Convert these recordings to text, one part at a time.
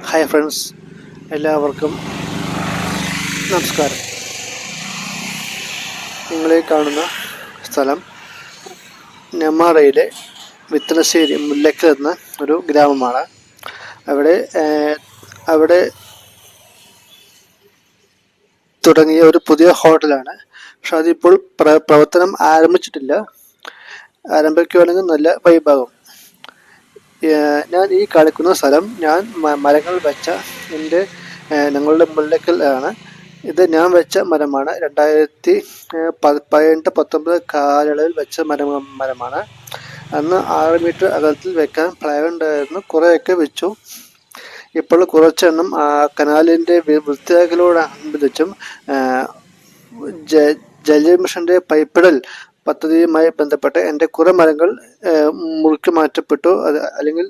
Hi friends, എല്ലാവർക്കും നമസ്കാരം. നിങ്ങളെ കാണുന്ന സ്ഥലം നെന്മാറയിലെ വിത്തനശ്ശേരി മുല്ലക്കൽ എന്ന ഒരു ഗ്രാമമാണ്. അവിടെ തുടങ്ങിയ ഒരു പുതിയ ഹോട്ടലാണ്. പക്ഷെ അതിപ്പോൾ പ്രവർത്തനം ആരംഭിച്ചിട്ടില്ല. ആരംഭിക്കുകയാണെങ്കിൽ നല്ല വൈഭാഗം. ഞാൻ ഈ കളിക്കുന്ന സ്ഥലം ഞാൻ മരങ്ങൾ വെച്ച ഞങ്ങളുടെ മുല്ലക്കൽ ആണ്. ഇത് ഞാൻ വെച്ച മരമാണ്. 2018-19 കാലയളവിൽ വെച്ച മരമാണ്. അന്ന് 6 മീറ്റർ അകലത്തിൽ വെക്കാൻ പ്ലാൻ ഉണ്ടായിരുന്നു. കുറേയൊക്കെ വെച്ചു. ഇപ്പോൾ കുറച്ചെണ്ണം കനാലിൻ്റെ വൃത്തിയാക്കലോടനുബന്ധിച്ചും ജല മിഷന്റെ പൈപ്പിടൽ പദ്ധതിയുമായി ബന്ധപ്പെട്ട് എൻ്റെ കുറേ മരങ്ങൾ മുറിച്ചു മാറ്റപ്പെട്ടു, അല്ലെങ്കിൽ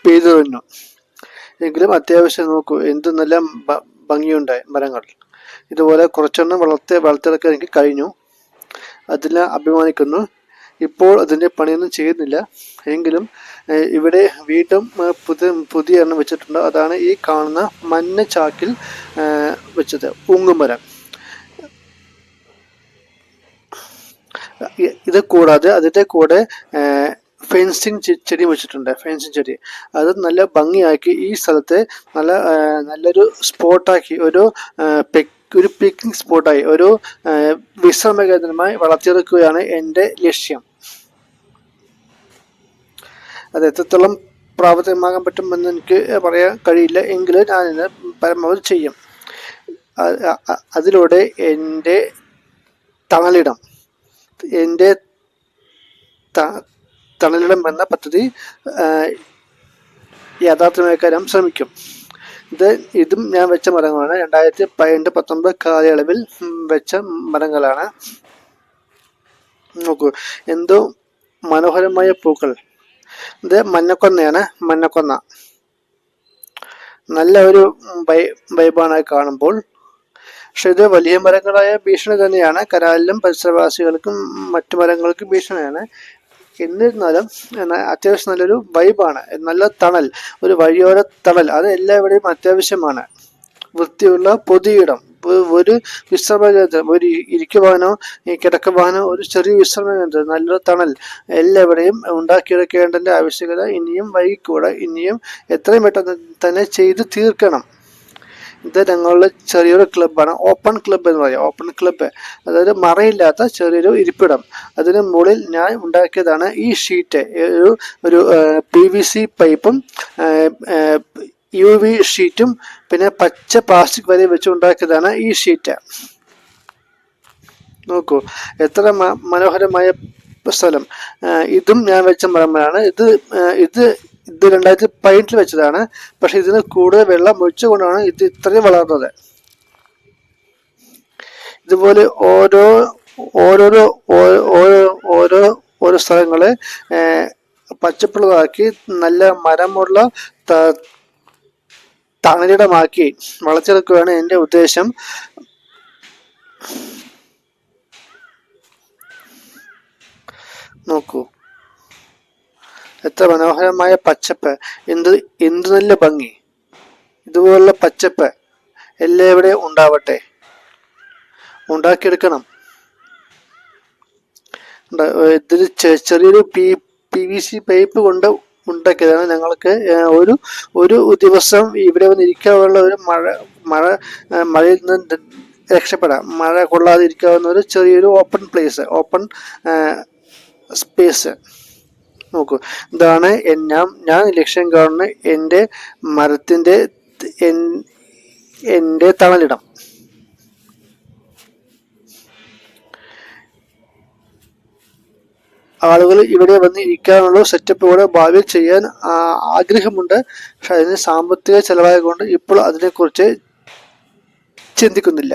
പെയ്തെറിഞ്ഞു. എങ്കിലും അത്യാവശ്യം നോക്കൂ, എന്ത് നല്ല ഭംഗിയുണ്ടായി മരങ്ങൾ. ഇതുപോലെ കുറച്ചെണ്ണം വളർത്തിയെടുക്കാൻ എനിക്ക് കഴിഞ്ഞു. അതിൽ അഭിമാനിക്കുന്നു. ഇപ്പോൾ അതിൻ്റെ പണിയൊന്നും ചെയ്യുന്നില്ല. എങ്കിലും ഇവിടെ വീണ്ടും പുതിയ എണ്ണം വെച്ചിട്ടുണ്ട്. അതാണ് ഈ കാണുന്ന മഞ്ഞ ചാക്കിൽ വെച്ചത് ഉങ്ങുമരം. ഇത് കൂടാതെ അതിൻ്റെ കൂടെ ഫെൻസിങ് ചെടി വെച്ചിട്ടുണ്ട്. ഫെൻസിങ് ചെടി അത് നല്ല ഭംഗിയാക്കി ഈ സ്ഥലത്തെ നല്ലൊരു സ്പോട്ടാക്കി, ഒരു പിക്നിക് സ്പോട്ടായി, ഒരു വിശ്രമ കേന്ദ്രമായി വളർത്തിയെടുക്കുകയാണ് എൻ്റെ ലക്ഷ്യം. അത് എത്രത്തോളം പ്രാവർത്തികമാകാൻ പറ്റുമെന്ന് എനിക്ക് പറയാൻ കഴിയില്ല. എങ്കിലും ഞാനിത് പരമാവധി ചെയ്യും. അതിലൂടെ എൻ്റെ തണലിടം എന്ന പദ്ധതി യാഥാർത്ഥ്യമാക്കാൻ ശ്രമിക്കും. ഇതും ഞാൻ വെച്ച മരങ്ങളാണ്. 2018-19 കാലയളവിൽ വെച്ച മരങ്ങളാണ്. നോക്കൂ, എന്തോ മനോഹരമായ പൂക്കൾ. ഇത് മഞ്ഞക്കൊന്നയാണ്. മഞ്ഞക്കൊന്ന നല്ല ഒരു വൈബാണ് കാണുമ്പോൾ. പക്ഷെ ഇത് വലിയ മരങ്ങളായ ഭീഷണി തന്നെയാണ്. കനാലിലും പരിസരവാസികൾക്കും മറ്റു മരങ്ങൾക്കും ഭീഷണിയാണ്. എന്നിരുന്നാലും അത്യാവശ്യം നല്ലൊരു വൈബാണ്. നല്ല തണൽ, ഒരു വഴിയോര തണൽ, അത് എല്ലാവിടെയും അത്യാവശ്യമാണ്. വൃത്തിയുള്ള പൊതുയിടം, ഒരു വിശ്രമ കേന്ദ്രം, ഒരു ഇരിക്കുവാനോ കിടക്കുവാനോ ഒരു ചെറിയ വിശ്രമ കേന്ദ്രം, നല്ലൊരു തണൽ എല്ലാവിടെയും ഉണ്ടാക്കിയെടുക്കേണ്ടതിൻ്റെ ആവശ്യകത ഇനിയും വൈകിക്കൂടെ. ഇനിയും എത്രയും പെട്ടെന്ന് തന്നെ ചെയ്ത് തീർക്കണം. ഇത് ഞങ്ങളുടെ ചെറിയൊരു ക്ലബ്ബാണ്. ഓപ്പൺ ക്ലബ്ബ് എന്ന് പറയാം. ഓപ്പൺ ക്ലബ്ബ്, അതായത് മറയില്ലാത്ത ചെറിയൊരു ഇരിപ്പിടം. അതിന് മുകളിൽ ഞാൻ ഉണ്ടാക്കിയതാണ് ഈ ഷീറ്റ്. ഒരു PVC പൈപ്പും UV ഷീറ്റും പിന്നെ പച്ച പ്ലാസ്റ്റിക് വരെ വെച്ച് ഉണ്ടാക്കിയതാണ് ഈ ഷീറ്റ്. നോക്കൂ, എത്ര മനോഹരമായ സ്ഥലം. ഇതും ഞാൻ വെച്ച മരമാണ്. ഇത് 2018 വെച്ചതാണ്. പക്ഷെ ഇതിന് കൂടുതൽ വെള്ളം ഒഴിച്ചുകൊണ്ടാണ് ഇത് ഇത്രയും വളർന്നത്. ഇതുപോലെ ഓരോ സ്ഥലങ്ങളെ പച്ചപ്പുള്ളതാക്കി നല്ല മരമുള്ള തണലിടമാക്കി വളർത്തിയെടുക്കുകയാണ് എൻ്റെ ഉദ്ദേശം. നോക്കൂ, എത്ര മനോഹരമായ പച്ചപ്പ്, എന്ത് നല്ല ഭംഗി. ഇതുപോലുള്ള പച്ചപ്പ് എല്ലാവിടെയും ഉണ്ടാവട്ടെ, ഉണ്ടാക്കിയെടുക്കണം. ഇതിൽ ചെറിയൊരു PVC പൈപ്പ് കൊണ്ട് ഉണ്ടാക്കിയതാണ്. ഞങ്ങൾക്ക് ഒരു ദിവസം ഇവിടെ വന്നിരിക്കാനുള്ള ഒരു മഴയിൽ നിന്ന് രക്ഷപ്പെടാം, മഴ കൊള്ളാതിരിക്കാവുന്ന ഒരു ചെറിയൊരു ഓപ്പൺ സ്പേസ്. നോക്കൂ, ഇതാണ് ഞാൻ ലക്ഷ്യം കാണുന്ന എൻ്റെ തണലിടം. ആളുകൾ ഇവിടെ വന്ന് ഇരിക്കാനുള്ള സെറ്റപ്പ് ഇവിടെ ഭാവിയിൽ ചെയ്യാൻ ആഗ്രഹമുണ്ട്. പക്ഷെ അതിന് സാമ്പത്തിക ചെലവായതുകൊണ്ട് ഇപ്പോൾ അതിനെക്കുറിച്ച് ചിന്തിക്കുന്നില്ല.